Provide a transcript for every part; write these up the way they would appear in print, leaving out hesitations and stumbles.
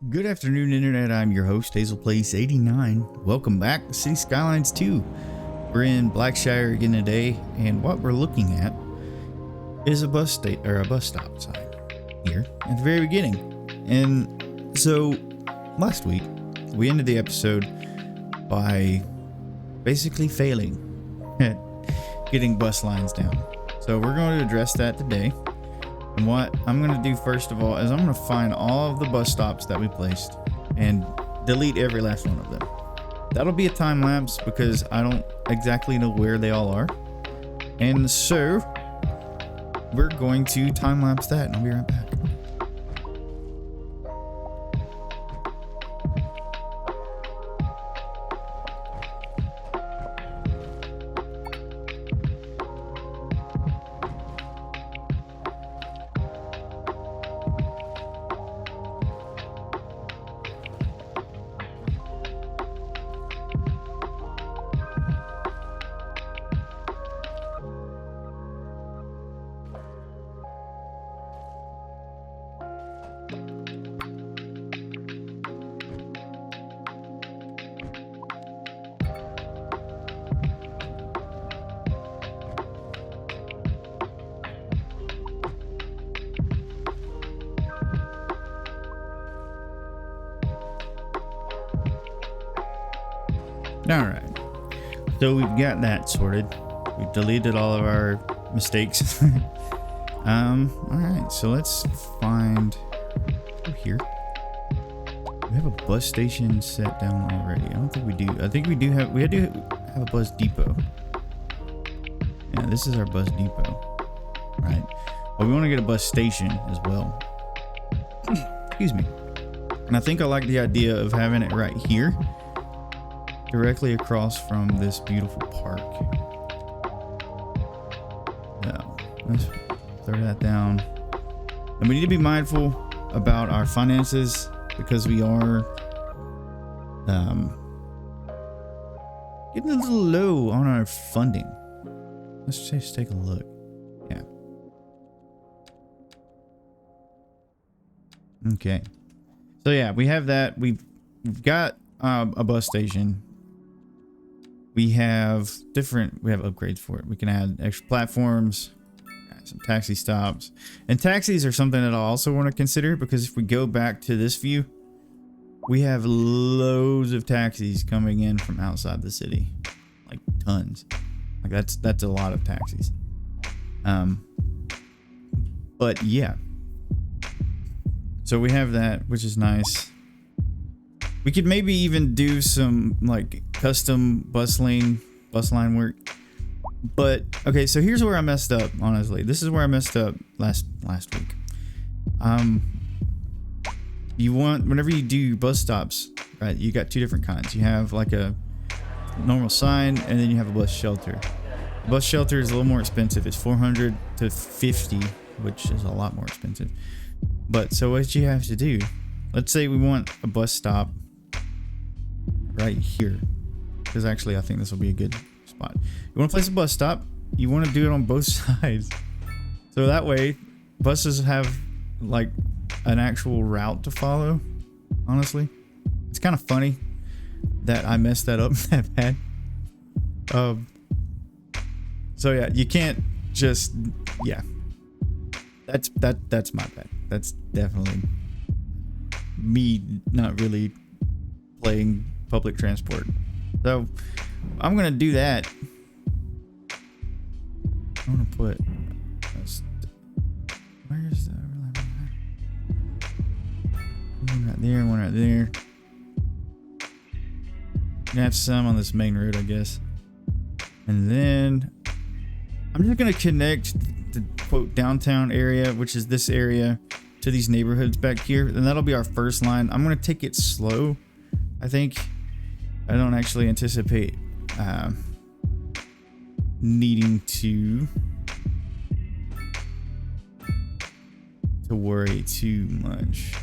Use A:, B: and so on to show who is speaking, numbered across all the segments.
A: Good afternoon, Internet. I'm your host, HazelPlace89. Welcome back to City Skylines 2. We're in Blackshire again today, and what we're looking at is a bus stop sign here at the very beginning. And so last week we ended the episode by basically failing at getting bus lines down. So we're going to address that today. And what I'm going to do first of all is I'm going to find all of the bus stops that we placed and delete every last one of them. That'll be a time lapse because I don't exactly know where they all are. And so we're going to time lapse that and I'll be right back. Alright, so we've got that sorted. We've deleted all of our mistakes. Alright, so let's find over here. We have a bus station set down already. I don't think we do. I think we do have a bus depot. Yeah, this is our bus depot. Right. But we want to get a bus station as well. Excuse me. And I think I like the idea of having it right here, directly across from this beautiful park. Yeah, let's throw that down. And we need to be mindful about our finances because we are getting a little low on our funding. Let's just take a look. Yeah. Okay. So yeah, we have that. We've got a bus station. We have upgrades for it. We can add extra platforms, some taxi stops. And taxis are something that I also want to consider because if we go back to this view, we have loads of taxis coming in from outside the city. Like tons. Like that's a lot of taxis. But yeah. So we have that, which is nice. We could maybe even do some like custom bus line work. But okay, so here's where I messed up, honestly. This is where I messed up last week. Whenever you do your bus stops, right, you got two different kinds. You have like a normal sign and then you have a bus shelter. The bus shelter is a little more expensive. It's $400 to $50, which is a lot more expensive. But so what you have to do, let's say we want a bus stop right here, because actually I think this will be a good spot. You want to place a bus stop, you want to do it on both sides, so that way buses have like an actual route to follow. Honestly, it's kind of funny that I messed that up that bad. So yeah, you can't just, yeah, that's my bad. That's definitely me not really playing public transport. So I'm gonna do that. I'm gonna put where's the one right there, one right there. Gonna have some on this main road, I guess. And then I'm just gonna connect the quote downtown area, which is this area, to these neighborhoods back here, and that'll be our first line. I'm gonna take it slow. I think I don't actually anticipate needing to worry too much.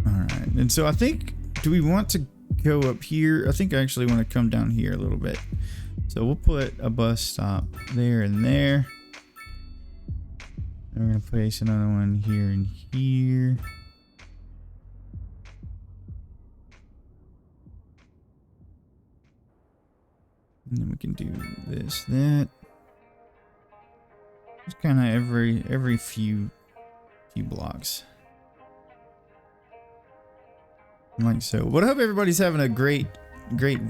A: All right, and so I think, do we want to go up here? I think I actually want to come down here a little bit. So we'll put a bus stop there and there. we're gonna place another one here and here. And then we can do this, that. Just kind of every few blocks. Like so. But I hope everybody's having a great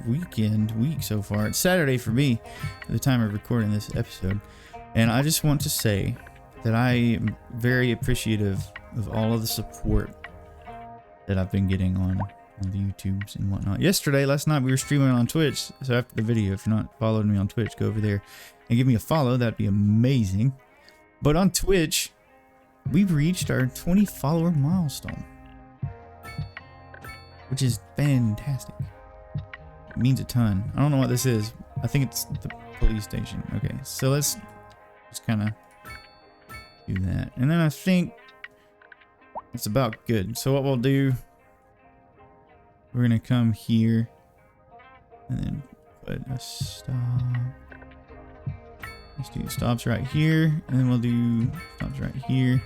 A: week so far. It's Saturday for me at the time of recording this episode. And I just want to say that I am very appreciative of all of the support that I've been getting on the YouTubes and whatnot. Last night we were streaming on Twitch. So after the video, if you're not following me on Twitch, go over there and give me a follow. That'd be amazing. But on Twitch, we've reached our 20 follower milestone, which is fantastic. It means a ton. I don't know what this is. I think it's the police station. Okay, so let's just kind of do that. And then I think it's about good. So what we'll do, we're going to come here and then put a stop. Let's do stops right here. And then we'll do stops right here.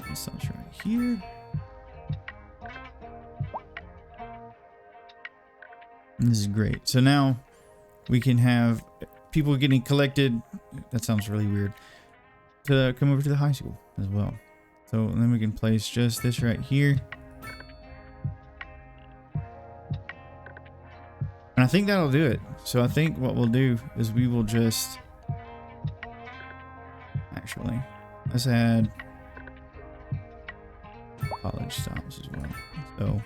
A: And stops right here. And this is great. So now we can have people getting collected. That sounds really weird. To come over to the high school as well. So then we can place just this right here. And I think that'll do it. So I think what we'll do is we will just... Actually, let's add college stops as well. So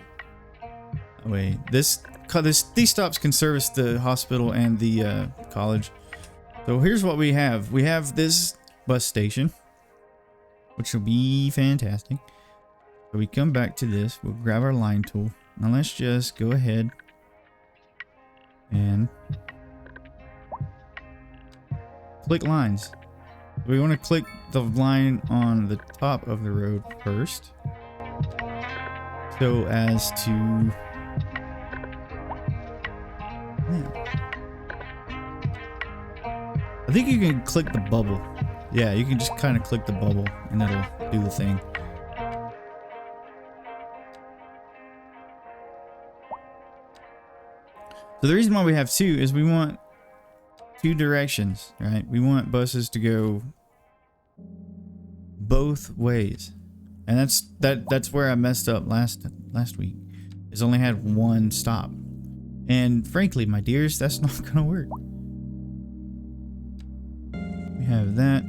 A: that way, these stops can service the hospital and the college. So here's what we have. We have this bus station, which will be fantastic. So we come back to this. We'll grab our line tool. Now let's just go ahead and click lines. We want to click the line on the top of the road first, so as to... I think you can click the bubble. Yeah, you can just kind of click the bubble and it'll do the thing. So the reason why we have two is we want two directions, right? We want buses to go both ways. And that's where I messed up last week. Is only had one stop. And frankly, my dears, that's not gonna work. We have that.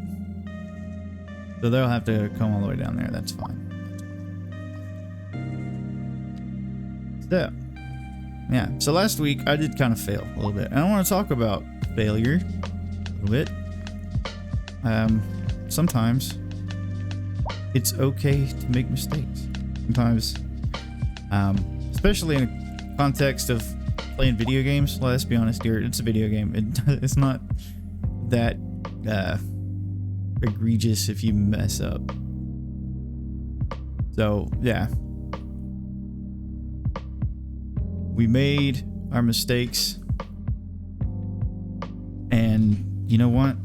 A: So they'll have to come all the way down there. That's fine. So, yeah. So last week I did kind of fail a little bit. And I want to talk about failure a little bit. Sometimes it's okay to make mistakes. Sometimes, especially in a context of playing video games. Well, let's be honest here. It's a video game. It's not that egregious if you mess up. So yeah, we made our mistakes, and you know what?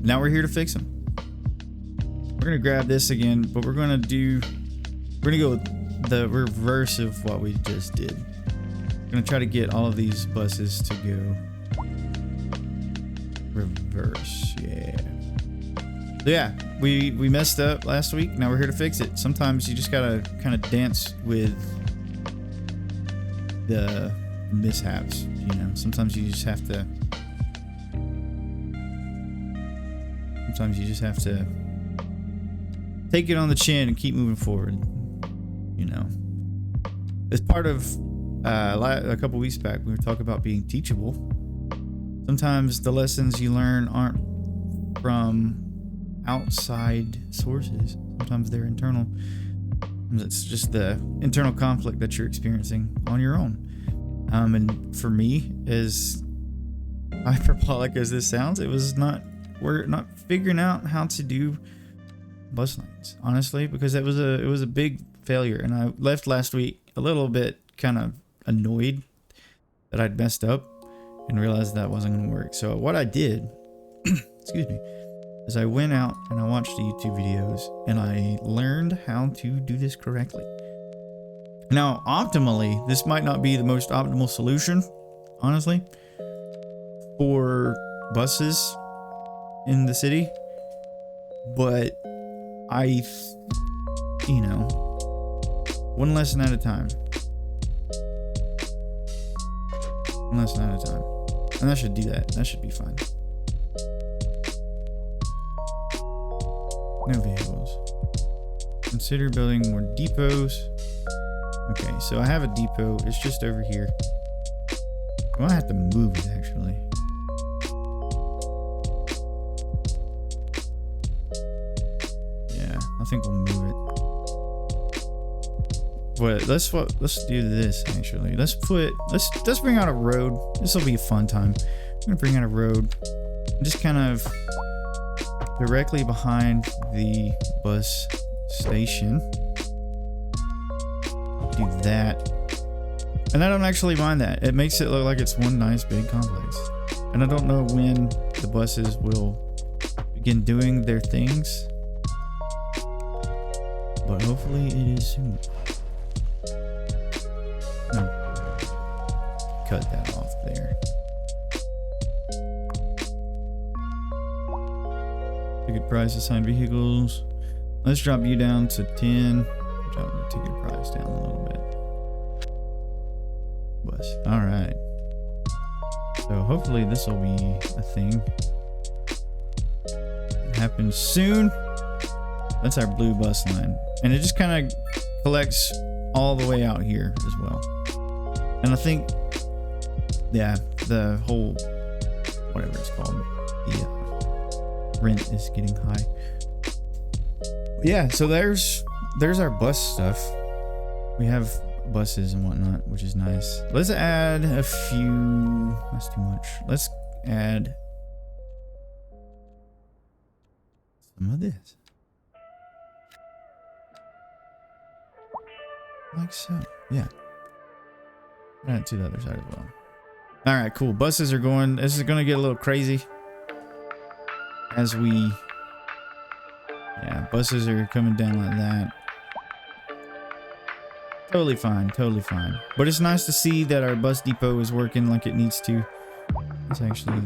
A: Now we're here to fix them. We're gonna grab this again, but we're gonna go with the reverse of what we just did. We're gonna try to get all of these buses to go reverse. Yeah. So yeah, we messed up last week. Now we're here to fix it. Sometimes you just gotta kind of dance with the mishaps, you know. Sometimes you just have to take it on the chin and keep moving forward, you know. As part of a couple weeks back, we were talking about being teachable. Sometimes the lessons you learn aren't from outside sources. Sometimes they're internal. It's just the internal conflict that you're experiencing on your own. And for me, as hyperbolic as this sounds, we're not figuring out how to do bus lanes, honestly, because it was a big failure. And I left last week a little bit kind of annoyed that I'd messed up and realized that wasn't going to work. So what I did, excuse me, is I went out and I watched the YouTube videos and I learned how to do this correctly. Now, optimally, this might not be the most optimal solution, honestly, for buses in the city, but you know, one lesson at a time. One lesson at a time. And that should do that. That should be fine. No vehicles. Consider building more depots. Okay, so I have a depot. It's just over here. I might have to move it, actually. Yeah, I think we'll move it. But let's do this, actually. Let's bring out a road. This will be a fun time. I'm gonna bring out a road. Just kind of directly behind the bus station. Do that. And I don't actually mind that. It makes it look like it's one nice big complex. And I don't know when the buses will begin doing their things, but hopefully it is soon. Cut that off there. Ticket price, assigned vehicles. Let's drop you down to 10. Drop the ticket price down a little bit. Bus. Alright. So hopefully this will be a thing. It happens soon. That's our blue bus line. And it just kind of collects all the way out here as well. And I think, yeah, the whole, whatever it's called, the rent is getting high. Yeah, so there's our bus stuff. We have buses and whatnot, which is nice. Let's add a few. That's too much. Let's add some of this, like so. Yeah, add it to the other side as well. All right, cool. Buses are going. This is going to get a little crazy as we. Yeah, buses are coming down like that. Totally fine, totally fine. But it's nice to see that our bus depot is working like it needs to. Let's actually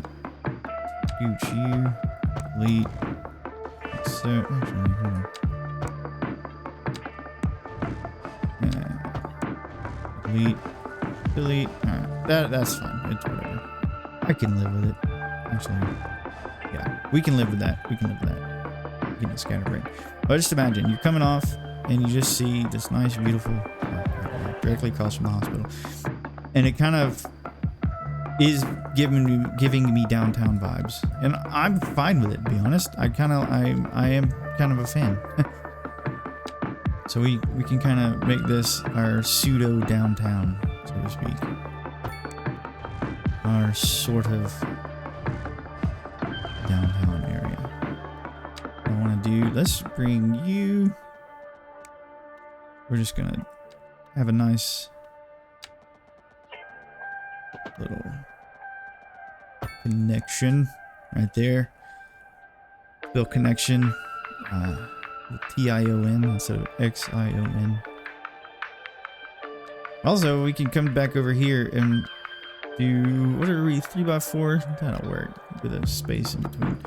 A: scooch you, delete. So, actually, hold on. Yeah. Delete. Alright, that's fine. It's whatever. I can live with it. Actually, yeah, we can live with that. We can live with that. We can scatter ring. But just imagine you're coming off and you just see this nice, beautiful directly across from the hospital, and it kind of is giving me downtown vibes, and I'm fine with it, to be honest. I am kind of a fan. So we can kind of make this our pseudo downtown, so to speak, our sort of downtown area. I want to do, let's bring you, we're just gonna have a nice little connection right there. Build connection, T-I-O-N instead of X-I-O-N. Also, we can come back over here and do, what are we, 3x4? That'll work with a space in between.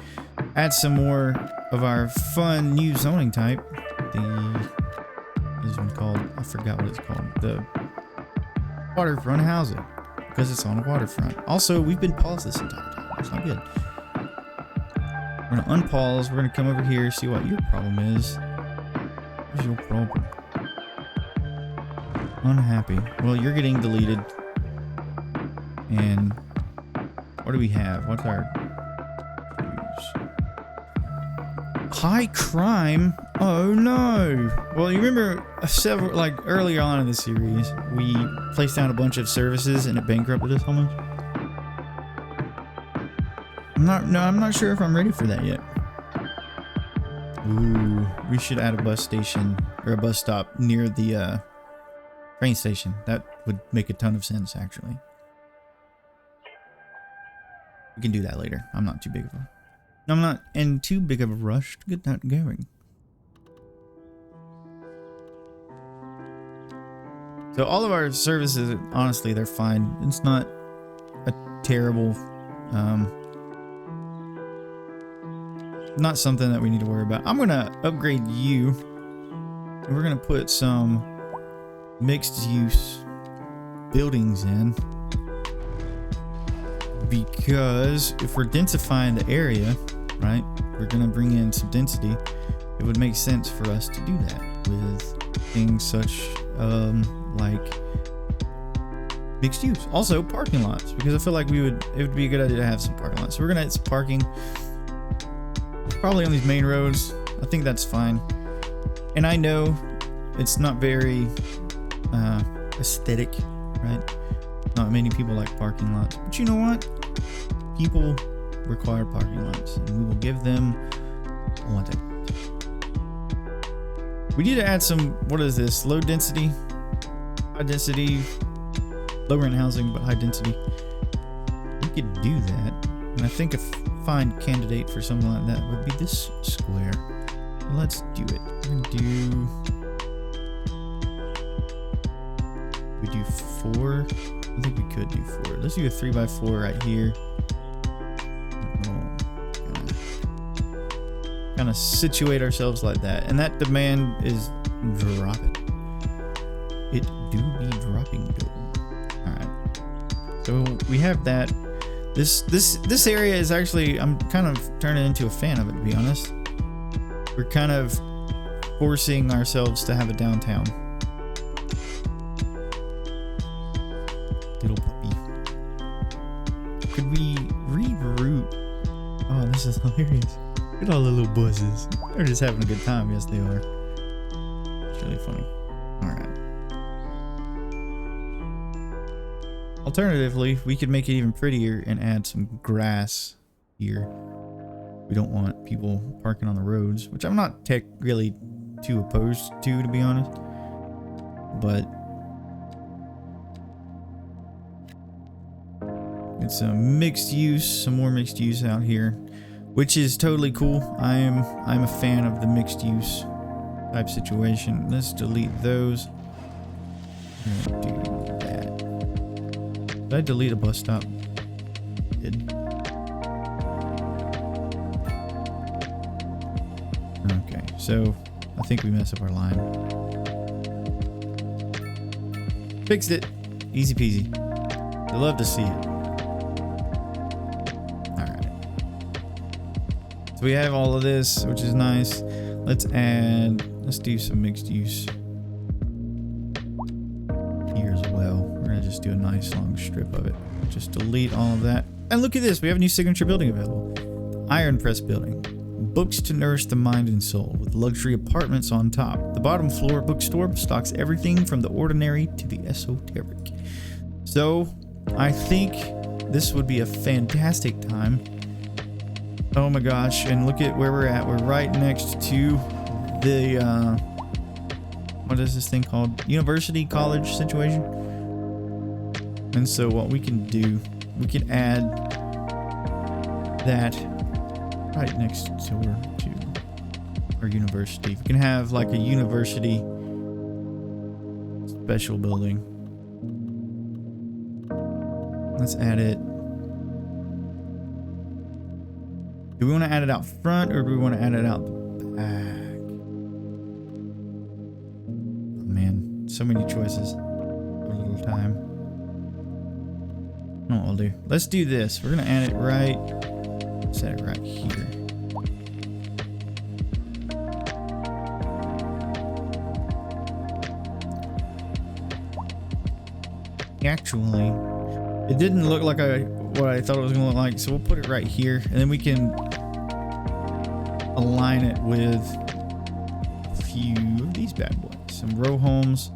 A: Add some more of our fun new zoning type. What is one called? I forgot what it's called. The waterfront housing, because it's on a waterfront. Also, we've been paused this entire time. It's not good. We're gonna unpause. We're gonna come over here, see what your problem is. What's your problem? Unhappy. Well, you're getting deleted. And what do we have? What's our high crime? Oh no! Well, you remember several, like earlier on in the series, we placed down a bunch of services and it bankrupted us almost. I'm not sure if I'm ready for that yet. Ooh, we should add a bus station or a bus stop near the train station. That would make a ton of sense, actually. We can do that later. I'm not too big of a... I'm not in too big of a rush to get that going. So all of our services, honestly, they're fine. It's not a terrible, not something that we need to worry about. I'm gonna upgrade you. And we're gonna put some mixed use buildings in. Because if we're densifying the area, right, we're gonna bring in some density. It would make sense for us to do that with things such like mixed use. Also parking lots, because I feel like it would be a good idea to have some parking lots. So we're gonna add some parking, probably on these main roads. I think that's fine. And I know it's not very aesthetic, right? Not many people like parking lots, but you know what? People require parking lots, and we will give them what they want. We need to add some, what is this? Low density, high density, low rent housing, but high density. We could do that. And I think a fine candidate for something like that would be this square. So let's do it. We're gonna do. We do 4. I think we could do 4. Let's do a 3x4 right here. Kind of situate ourselves like that, and that demand is dropping. It do be dropping though. All right, so we have that. This area is actually, I'm kind of turning into a fan of it, to be honest. We're kind of forcing ourselves to have a downtown. Little puppy. Could we reroute? Oh, this is hilarious. Look at all the little buzzes. They're just having a good time. Yes, they are. It's really funny. Alright. Alternatively, we could make it even prettier and add some grass here. We don't want people parking on the roads, which I'm not really too opposed to be honest. But it's a mixed use, some more mixed use out here, which is totally cool. I'm a fan of the mixed use type situation. Let's delete those. I'm gonna do that. Did I delete a bus stop? I did. Okay, so I think we messed up our line. Fixed it. Easy peasy. I love to see it. So we have all of this, which is nice. Let's do some mixed use here as well. We're gonna just do a nice long strip of it. Just delete all of that. And look at this, we have a new signature building available. Iron Press building. Books to nourish the mind and soul, with luxury apartments on top. The bottom floor bookstore stocks everything from the ordinary to the esoteric. So I think this would be a fantastic time. Oh my gosh, and look at where we're at. We're right next to the, what is this thing called? University college situation. And so what we can do, we can add that right next door to our university. We can have like a university special building. Let's add it. Do we want to add it out front or do we want to add it out the back? Oh man, so many choices for a little time. I know what I'll do. Let's do this. We're going to add it right. Set it right here. Actually, it didn't look like what I thought it was going to look like, so we'll put it right here, and then we can align it with a few of these bad boys. Some row homes.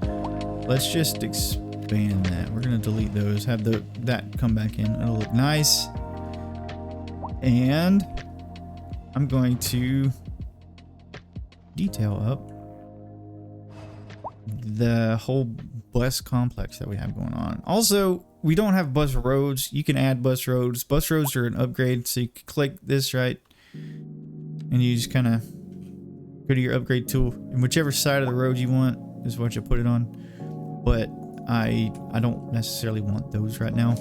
A: Let's just expand that. We're going to delete those, have that come back in. It'll look nice. And I'm going to detail up the whole bus complex that we have going on. Also, we don't have bus roads. You can add bus roads. Bus roads are an upgrade, so you can click this right, and you just kind of go to your upgrade tool, and whichever side of the road you want is what you put it on. But I don't necessarily want those right now.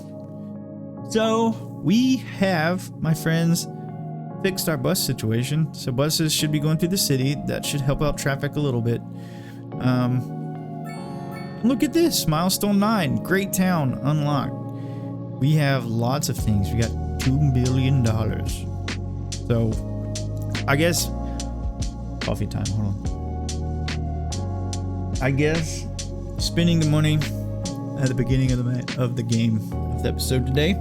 A: So we have, my friends, fixed our bus situation. So buses should be going through the city. That should help out traffic a little bit. Look at this, milestone 9, great town unlocked. We have lots of things. We got $2 billion. So I guess coffee time. Hold on. I guess spending the money at the beginning of the game of the episode today,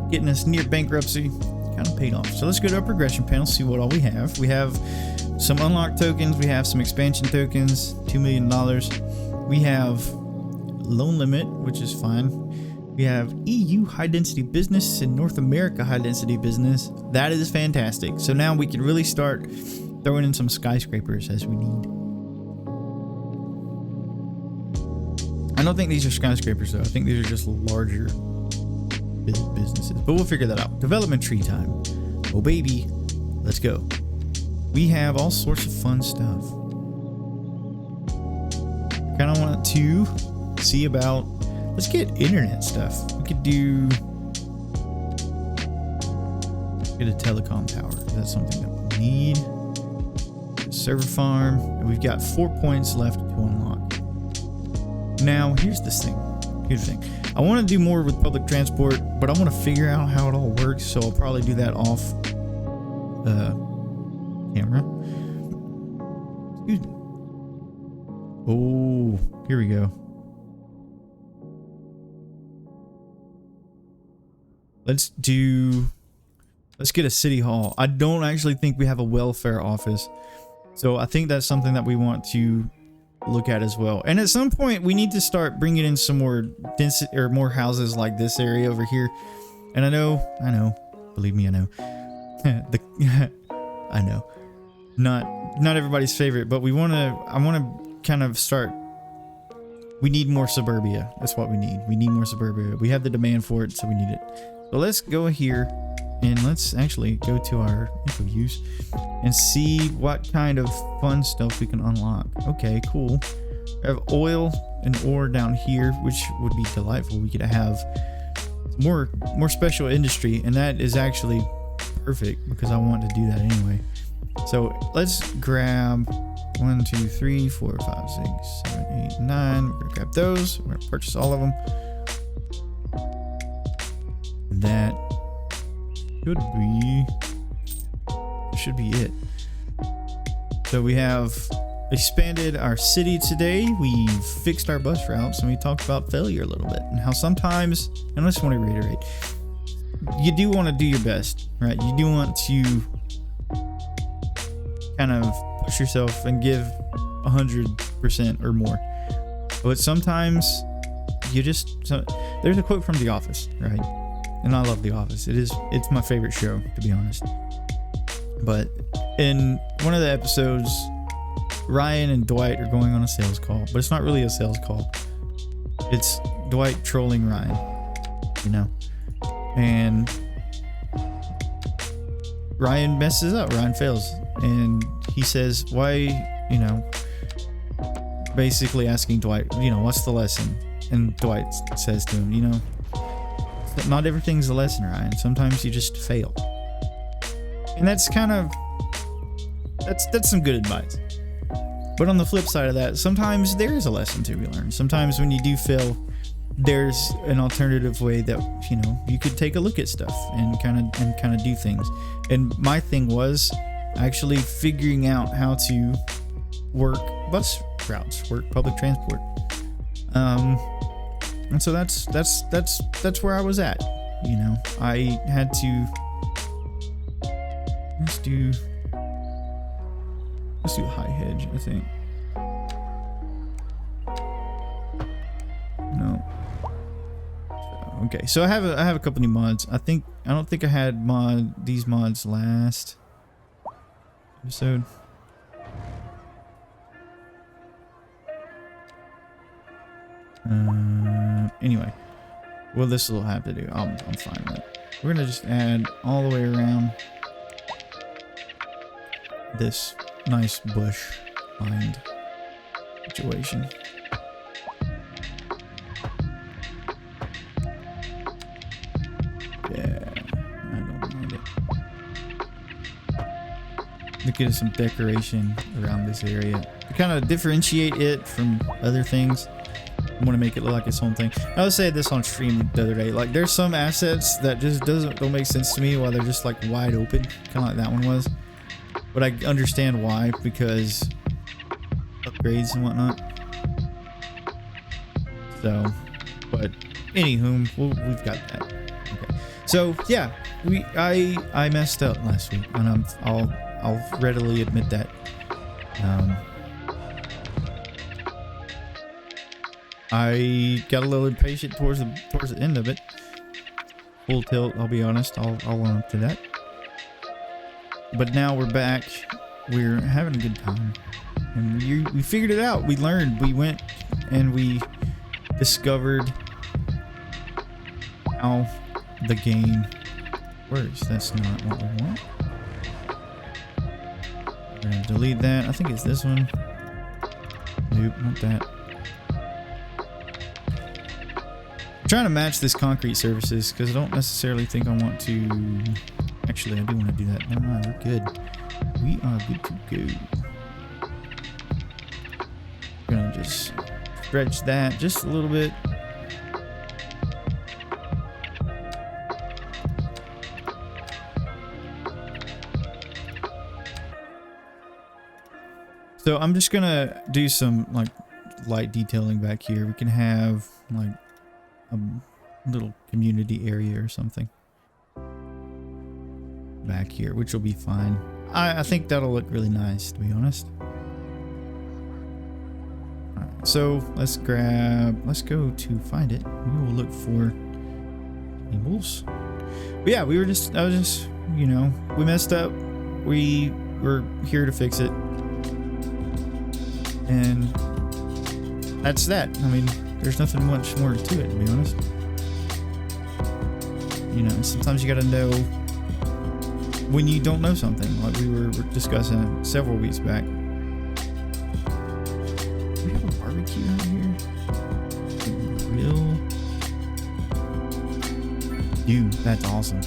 A: getting us near bankruptcy, kind of paid off. So let's go to our progression panel, see what all we have. We have some unlocked tokens. We have some expansion tokens, $2 million. We have loan limit, which is fine. We have EU high density business and North America high density business. That is fantastic. So now we can really start throwing in some skyscrapers as we need. I don't think these are skyscrapers though. I think these are just larger businesses, but we'll figure that out. Development tree time. Oh baby, let's go. We have all sorts of fun stuff. Kind of want to see about, let's get internet stuff. We could do, get a telecom tower. Is that something that we need? Server farm, and we've got 4 points left to unlock. Now here's the thing. I want to do more with public transport, but I want to figure out how it all works, so I'll probably do that off camera. Excuse me. Oh, here we go. Let's get a city hall. I don't actually think we have a welfare office, so I think that's something that we want to look at as well. And at some point we need to start bringing in some more density or more houses like this area over here. And I know, believe me, I know. I know, not everybody's favorite, but I want to kind of start. We need more suburbia. That's what we need. We need more suburbia. We have the demand for it, so we need it. So let's go here and let's actually go to our info views and see what kind of fun stuff we can unlock. Okay, cool. We have oil and ore down here, which would be delightful. We could have more special industry, and that is actually perfect because I want to do that anyway. So let's grab 1, 2, 3, 4, 5, 6, 7, 8, 9. We're gonna grab those. We're gonna purchase all of them. That should be it. So we have expanded our city today. We've fixed our bus routes, and we talked about failure a little bit and how sometimes, and I just want to reiterate, you do want to do your best, right? You do want to kind of push yourself and give 100% or more, but sometimes there's a quote from The Office, right? And I love The Office. It's my favorite show, to be honest. But in one of the episodes, Ryan and Dwight are going on a sales call, but it's not really a sales call. It's Dwight trolling Ryan, and Ryan messes up. Ryan fails, and he says, "Why?" Basically asking Dwight, "What's the lesson?" And Dwight says to him, "Not everything's a lesson, Ryan. Sometimes you just fail." And that's some good advice. But on the flip side of that, sometimes there is a lesson to be learned. Sometimes when you do fail, there's an alternative way that you could take a look at stuff and kind of do things. And my thing was actually figuring out how to work bus routes, work public transport. And so that's where I was at. I had to let's do high hedge, I think. No. Okay, so I have a couple new mods. I don't think I had these mods last episode. Anyway, well, this will have to do. I'm fine with it. We're gonna just add all the way around. this nice bush lined situation. Yeah, I don't mind it. Look at some decoration around this area to kind of differentiate it from other things. I want to make it look like its own thing. I was saying this on stream the other day. Like, there's some assets that just don't make sense to me while they're just like wide open, kind of like that one was. But I understand why, because upgrades and whatnot. So, but anywho, we've got that. Okay. So yeah, I messed up last week, and I'll readily admit that. I got a little impatient towards the end of it. Full tilt, I'll be honest. I'll own up to that. But now we're back. We're having a good time, and we figured it out. We learned. We went and we discovered how the game works. That's not what we want. We're gonna delete that. I think it's this one. Nope, not that. I'm trying to match this concrete surfaces because I don't necessarily think I want to. Actually, I do want to do that. Never mind, we're good. We are good to go. We're gonna just stretch that just a little bit. So I'm just gonna do some like light detailing back here. We can have like a little community area or something back here, which will be fine. I think that'll look really nice, to be honest. Alright, so let's go to find it. We will look for tables. But yeah, I was just, you know, we messed up. We were here to fix it. And that's that. I mean, there's nothing much more to it, to be honest. You know, sometimes you gotta know when you don't know something, like we were discussing several weeks back. Do we have a barbecue out here? Grill? Dude, that's awesome.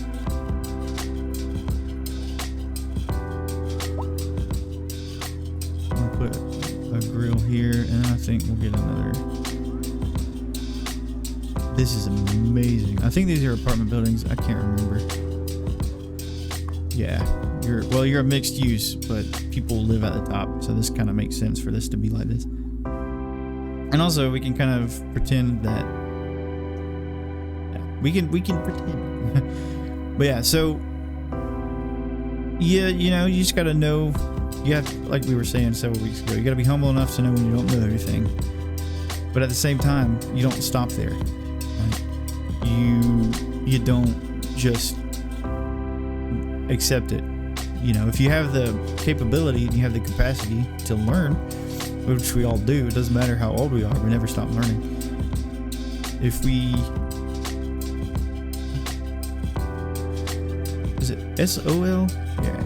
A: I'm gonna put a grill here, and I think we'll get another. This is amazing. I think these are apartment buildings. I can't remember. Yeah, you're a mixed use, but people live at the top, so this kind of makes sense for this to be like this. And also, we can kind of pretend that we can pretend. But yeah, so yeah, you know, you just gotta know. You have, like we were saying several weeks ago, you gotta be humble enough to know when you don't know everything. But at the same time, you don't stop there. Right? You don't just accept it. You know, if you have the capability and you have the capacity to learn, which we all do, it doesn't matter how old we are, we never stop learning. If we, is it SOL? Yeah.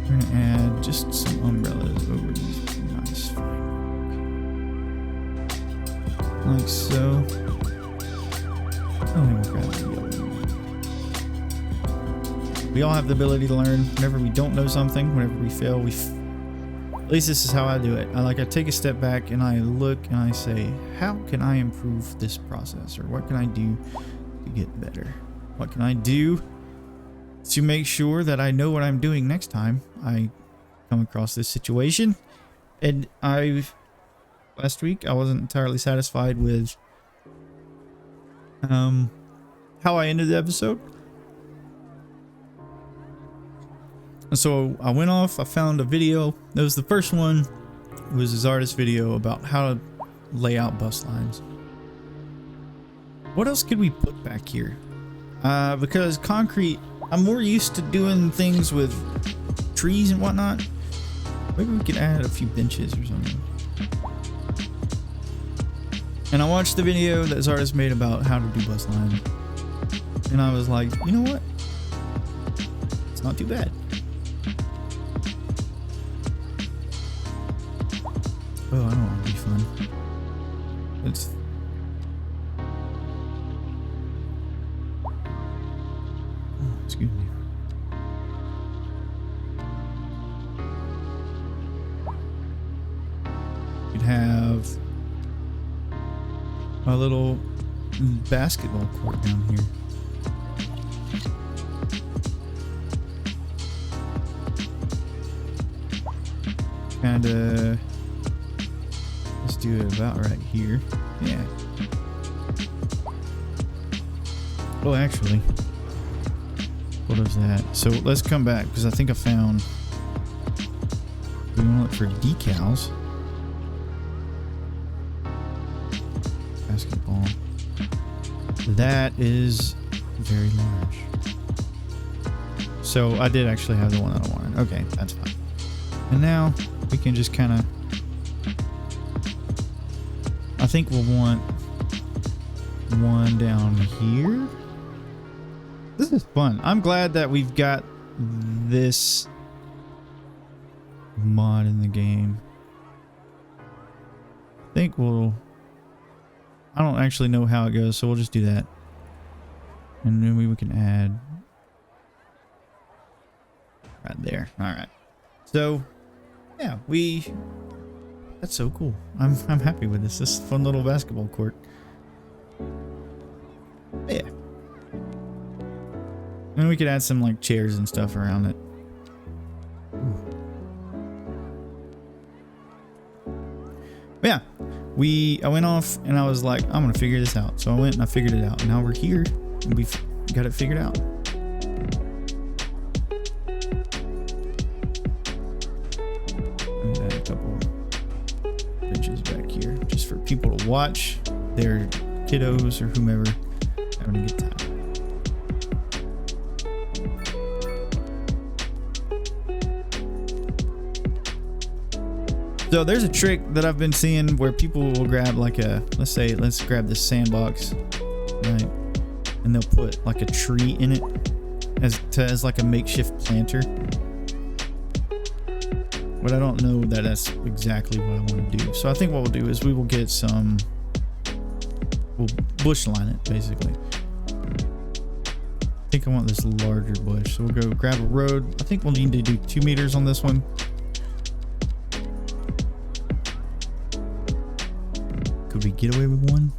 A: We're gonna add just some umbrellas over these nice framework. Like so. Oh, we'll grab the yellow. We all have the ability to learn. Whenever we don't know something, whenever we fail, at least this is how I do it. I take a step back and I look and I say, how can I improve this process? Or what can I do to get better? What can I do to make sure that I know what I'm doing next time I come across this situation? And last week, I wasn't entirely satisfied with how I ended the episode. And so I went off, I found a video. That was the first one. It was his artist video about how to lay out bus lines. What else could we put back here? Because concrete, I'm more used to doing things with trees and whatnot. Maybe we could add a few benches or something. And I watched the video that his artist made about how to do bus line. And I was like, you know what? It's not too bad. Oh, I don't want to be fun. It's... Oh, excuse me. You'd have a little basketball court down here. Kinda... Let's do it about right here. Yeah. Well, actually, what is that? So let's come back because I think I found. We want to look for decals. Basketball. That is very large. So I did actually have the one that I wanted. Okay, that's fine. And now we can just kind of. I think we'll want one down here. This is fun. I'm glad that we've got this mod in the game. I think we'll... I don't actually know how it goes, so we'll just do that. And then we can add... right there. Alright. So, yeah, that's so cool. I'm happy with this. This is a fun little basketball court. Yeah. And we could add some like chairs and stuff around it. But yeah. I went off and I was like, I'm gonna figure this out. So I went and I figured it out. And now we're here and we've got it figured out. Add a couple benches back here just for people to watch their kiddos or whomever having a good time. So there's a trick that I've been seeing where people will grab like let's grab this sandbox, right? And they'll put like a tree in it as like a makeshift planter. But I don't know that that's exactly what I want to do. So I think what we'll do is we will get we'll bush line it basically. I think I want this larger bush. So we'll go grab a road. I think we'll need to do 2 meters on this one. Could we get away with 1?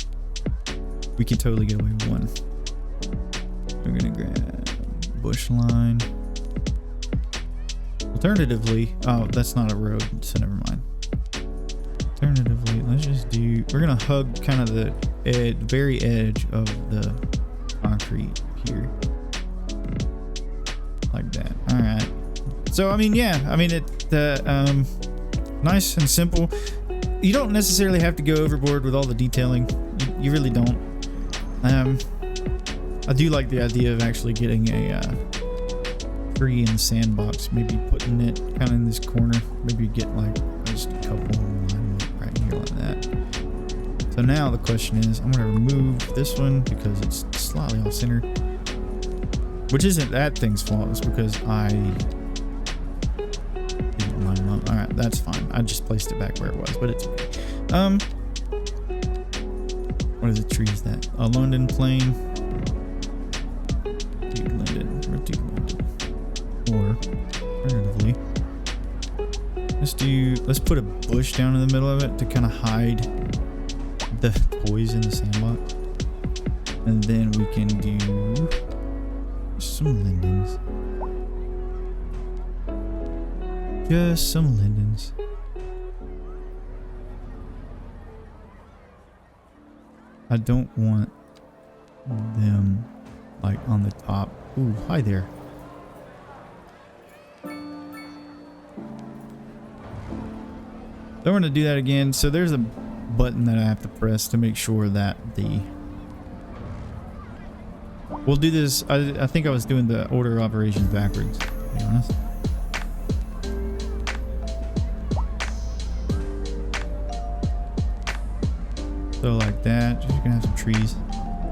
A: We can totally get away with 1. We're gonna grab bush line. Alternatively, oh, that's not a road, so never mind. Alternatively, let's just do, we're gonna hug kind of the very edge of the concrete here. Like that. All right. So, I mean, yeah, I mean, nice and simple. You don't necessarily have to go overboard with all the detailing. You really don't. I do like the idea of actually getting a tree in the sandbox, maybe putting it kind of in this corner. Maybe get like just a couple line up right here like that. So now the question is, I'm gonna remove this one because it's slightly off center, which isn't that thing's fault. It's because I didn't line them up. All right, that's fine. I just placed it back where it was, but it's okay. What is the tree? Is that a London plane? Or alternatively, let's put a bush down in the middle of it to kind of hide the toys in the sandbox, and then we can do some lindens. Just some lindens. I don't want them like on the top. Ooh, hi there. So we're going to do that again. So there's a button that I have to press to make sure that we'll do this. I think I was doing the order of operations backwards, to be honest. So like that, just gonna have some trees,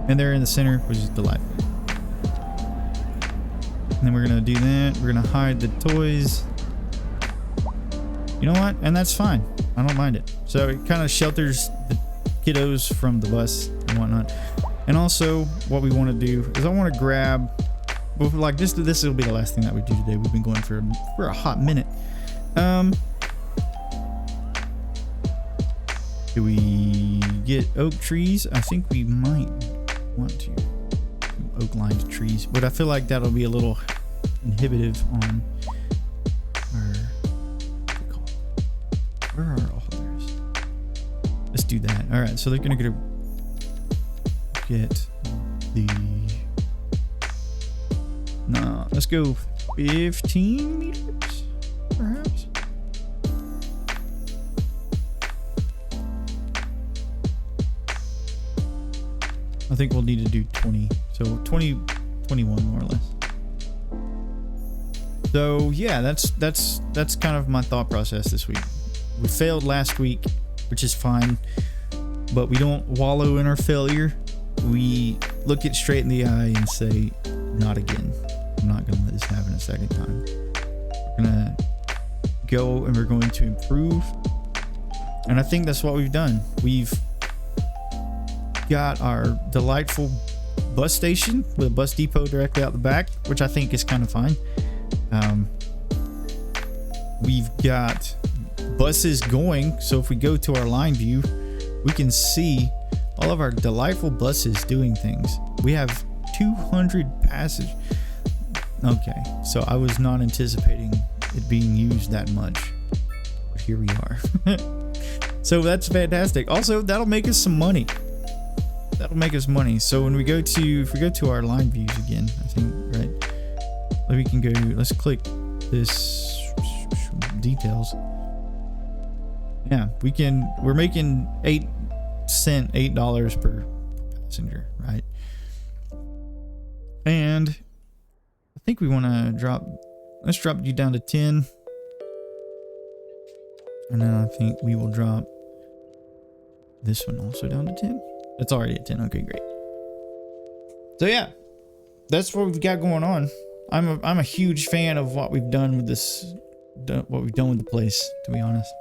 A: and they're in the center, which is delightful. And then we're gonna do that. We're gonna hide the toys. You know what? And that's fine. I don't mind it. So it kind of shelters the kiddos from the bus and whatnot. And also what we want to do is I want to grab, like this will be the last thing that we do today. We've been going for a hot minute. Do we get oak trees? I think we might want to oak lined trees, but I feel like that'll be a little inhibitive on our, where are our holders? Let's do that. All right, so they're gonna get the, no, let's go 15 meters perhaps. I think we'll need to do 20. So 20, 21 more or less. So yeah, that's kind of my thought process this week. We failed last week, which is fine, but we don't wallow in our failure. We look it straight in the eye and say, not again. I'm not going to let this happen a second time. We're going to go and we're going to improve. And I think that's what we've done. We've got our delightful bus station with a bus depot directly out the back, which I think is kind of fine. We've got buses going, so if we go to our line view, we can see all of our delightful buses doing things. We have 200 passengers. Okay, so I was not anticipating it being used that much, but here we are. So that's fantastic. Also, that'll make us some money. That'll make us money. So when we go to, if we go to our line views again, I think, right? We can go, let's click this details. Yeah, we're making $8 per passenger, right? And I think we want to let's drop you down to 10. And then I think we will drop this one also down to 10. It's already at 10. Okay, great. So yeah, that's what we've got going on. I'm a huge fan of what we've done with this, what we've done with the place, to be honest.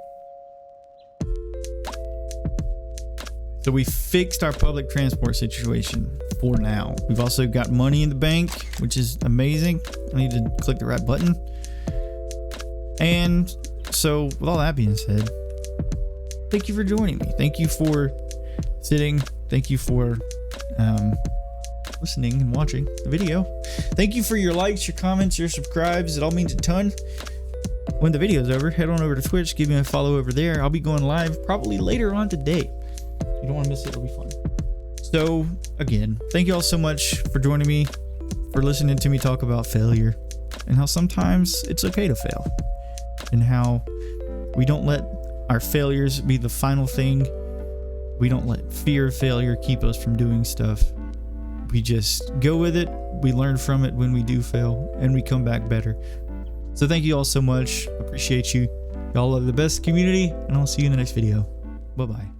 A: So we fixed our public transport situation for now. We've also got money in the bank, which is amazing. I need to click the right button. And so with all that being said, thank you for joining me. Thank you for sitting. Thank you for listening and watching the video. Thank you for your likes, your comments, your subscribes. It all means a ton. When the video's over, head on over to Twitch, give me a follow over there. I'll be going live probably later on today. You don't want to miss it. It'll be fun. So again, thank you all so much for joining me, for listening to me talk about failure and how sometimes it's okay to fail, and how we don't let our failures be the final thing. We don't let fear of failure keep us from doing stuff. We just go with it. We learn from it when we do fail, and we come back better. So thank you all so much. Appreciate you. Y'all are the best community, and I'll see you in the next video. Bye-bye.